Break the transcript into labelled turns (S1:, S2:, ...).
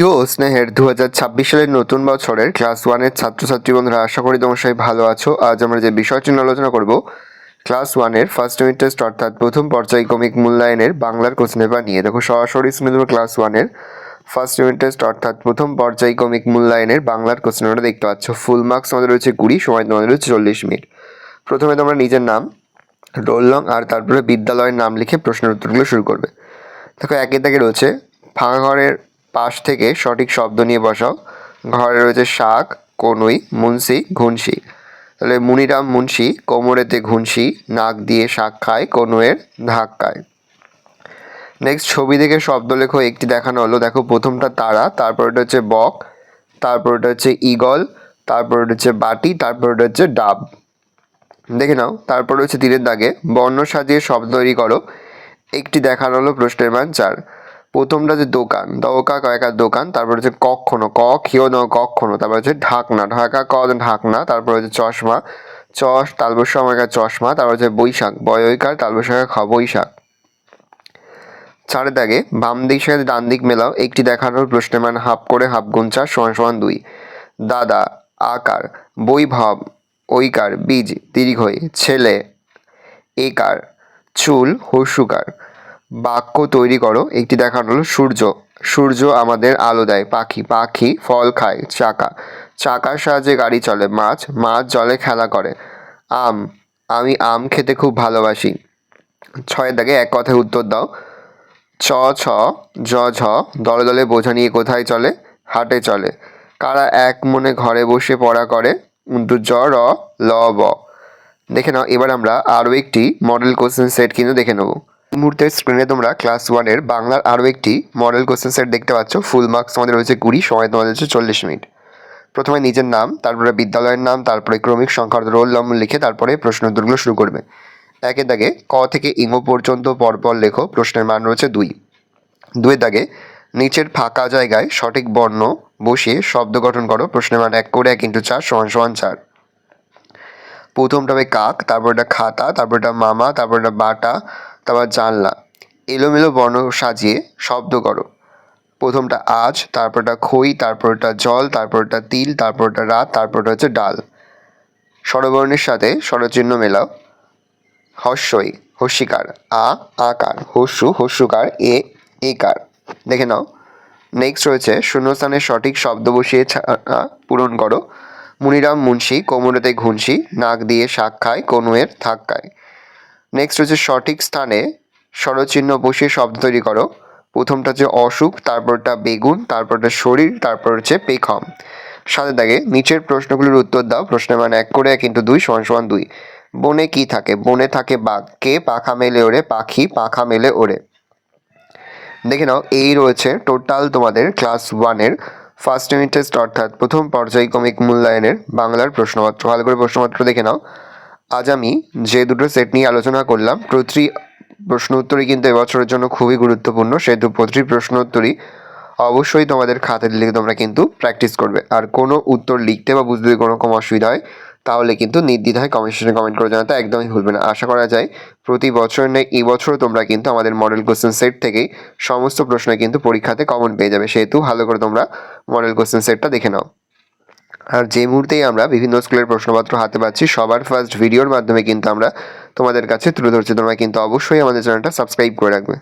S1: প্রিয় স্নেহের 2026 সালের নতুন বছরের ক্লাস 1-এর ছাত্রছাত্রী বন্ধুরা, আশা করি তোমার সবাই ভালো আছো। আজ আমরা যে বিষয়টি নিয়ে আলোচনা করব, ক্লাস 1-এর ফার্স্ট ইউনিট টেস্ট অর্থাৎ প্রথম পর্যায়ক্রমিক মূল্যায়নের বাংলার কোশ্চেন পেপার নিয়ে। দেখো, সরাসরি স্ক্রিনে ক্লাস 1-এর ফার্স্ট ইউনিট টেস্ট অর্থাৎ প্রথম পর্যায়ক্রমিক মূল্যায়নের বাংলার কোশ্চেন পেপারটা দেখতে পাচ্ছ। ফুল মার্কস আমাদের রয়েছে 20, সময় তোমাদের রয়েছে 40 মিনিট। প্রথমে তোমরা নিজের নাম, রোল নং আর তারপরে বিদ্যালয়ের নাম লিখে প্রশ্নের উত্তরগুলো শুরু করবে। দেখো, একে দাগে রয়েছে ফাঁকা ঘরের পাশ থেকে সঠিক শব্দ নিয়ে বসাও। ঘরে রয়েছে শাক, কনুই, মুন্সি, ঘুনসি। তাহলে মুনিরাম মুন্সি কোমরেতে ঘুনসি, নাক দিয়ে শাক খায়, কনুয়ের ধাক্কায়। নেক্সট, ছবি দেখে শব্দ লেখো। একটি দেখানো হলো। দেখো, প্রথমটা তারা, তারপর এটা হচ্ছে বক, তারপর এটা হচ্ছে ঈগল, তারপর এটা হচ্ছে বাটি, তারপর এটা হচ্ছে ডাব। দেখে নাও। তারপর হচ্ছে তীরের দাগে বর্ণ সাজিয়ে শব্দ তৈরি করো। একটি দেখানো হলো। প্রশ্নের মান 4। প্রথমটা যে দোকান, দোকা কয়েকার দোকান, তারপর হচ্ছে কখনো, ক খেয়েও দাও কখনো, তারপর হচ্ছে ঢাকনা, ঢাকা ক ঢাকনা, তারপর হচ্ছে চশমা, চশ তালবস্য আমাকার চশমা, তারপর হচ্ছে বৈশাখ, বয়ইকার তালবস্য খ বৈশাখ। 4 দাগে বাম দিক সাথে ডান দিক মেলাও। একটি দেখানোর। প্রশ্নের মান হাফ করে হাফ গুণ 4 = 2। দাদা আকার, বৈভব ঐকার, বীজ দীর্ঘই, ছেলে একার, চুল হস্যুকার। বাক্য তৈরি করো। একটি দেখানো হলো। সূর্য, সূর্য আমাদের আলো দেয়। পাখি, পাখি ফল খায়। চাকা, চাকার সাহায্যে গাড়ি চলে। মাছ, মাছ জলে খেলা করে। আম, আমি আম খেতে খুব ভালোবাসি। 6 দাগে এক কথায় উত্তর দাও। ছ ছ জ ঝ দলে দলে বোঝা নিয়ে কোথায় চলে? হাটে চলে। কারা এক মনে ঘরে বসে পড়া করে? জ র ল ব। দেখে নাও। এবার আমরা আরও একটি মডেল কোশ্চেন সেট কিন্তু দেখে নেব। মুহূর্তের স্ক্রিনে তোমরা ক্লাস 1-এর বাংলার আরও একটি মডেল কোশ্চেন সেট দেখতে পাচ্ছ। ফুল মার্কস তোমাদের রয়েছে 20, সময় তোমাদের হচ্ছে 40 মিনিট। প্রথমে নিজের নাম, তারপরে বিদ্যালয়ের নাম, তারপরে ক্রমিক সংখ্যার রোল নম্বর লিখে তারপরে প্রশ্ন উত্তরগুলো শুরু করবে। একের দাগে ক থেকে ইঙ্গ পর্যন্ত পরপর লেখো। প্রশ্নের মান রয়েছে 2। 2 দাগে নিচের ফাঁকা জায়গায় সঠিক বর্ণ বসিয়ে শব্দ গঠন করো। প্রশ্নের মান 1 করে 1 × 4 = 4। প্রথমটা হবে কাক, তারপর এটা খাতা, তারপর এটা মামা, তারপর এটা বাটা, তারপর জানলা। এলোমেলো বর্ণ সাজিয়ে শব্দ করো। প্রথমটা আজ, তারপর এটা খই, তারপর এটা জল, তারপর এটা তিল, তারপর এটা রাত, তারপর এটা হচ্ছে ডাল। স্বরবর্ণের সাথে স্বরচিহ্ন মেলাও। হস্যই হস্যিকার, আ আকার, হস্যু হস্যুকার, এ একার। দেখে নাও। নেক্সট রয়েছে শূন্যস্থানের সঠিক শব্দ বসিয়ে পূরণ করো। মুনিরাম মুন্সি কোমরেতে ঘুনসি, নাক দিয়ে শাক খায়, কনুয়ের ধাক্কায়। নেক্সট হচ্ছে সঠিক স্থানে স্বরচিহ্ন বসিয়ে শব্দ তৈরি করো। প্রথমটা হচ্ছে অসুখ, তারপরটা বেগুন, তারপরটা শরীর, তারপর হচ্ছে পেখম। 7 দাগে নিচের প্রশ্নগুলোর উত্তর দাও। প্রশ্নের মান 1 করে 1 × 2 = 2। বনে কি থাকে? বনে থাকে বাঘ। কে পাখা মেলে ওড়ে? পাখি পাখা মেলে ওড়ে। দেখে নাও। এই রয়েছে টোটাল তোমাদের ক্লাস 1-এর ফার্স্ট ইউনিট টেস্ট অর্থাৎ প্রথম পর্যায়ক্রমিক মূল্যায়নের বাংলার প্রশ্নপত্র। ভালো করে প্রশ্নপত্র দেখে নাও। আজ আমি যে দুটো সেট নিয়ে আলোচনা করলাম, প্রতিটি প্রশ্ন উত্তরই কিন্তু এবছরের জন্য খুবই গুরুত্বপূর্ণ। সেহেতু প্রতিটি প্রশ্ন উত্তরই অবশ্যই তোমাদের খাতায় লিখে তোমরা কিন্তু প্র্যাকটিস করবে। আর কোনো উত্তর লিখতে বা বুঝতে কোনো রকম অসুবিধা হয় তাহলে কিন্তু নির্দ্বিধায় কমেন্ট সেকশনে কমেন্ট করে জানাতে একদমই ভুলবে না। আশা করা যায় প্রতি বছর নেই এই বছরও তোমরা কিন্তু আমাদের মডেল কোশ্চেন সেট থেকেই সমস্ত প্রশ্নে কিন্তু পরীক্ষাতে কমন পেয়ে যাবে। সেহেতু ভালো করে তোমরা মডেল কোশ্চেন সেটটা দেখে নাও। আর যে মুহূর্তেই আমরা বিভিন্ন স্কুলের প্রশ্নপত্র হাতে পাচ্ছি, সবার ফার্স্ট ভিডিওর মাধ্যমে কিন্তু আমরা তোমাদের কাছে তুলে ধরছি। তোমরা কিন্তু অবশ্যই আমাদের চ্যানেলটা সাবস্ক্রাইব করে রাখবে।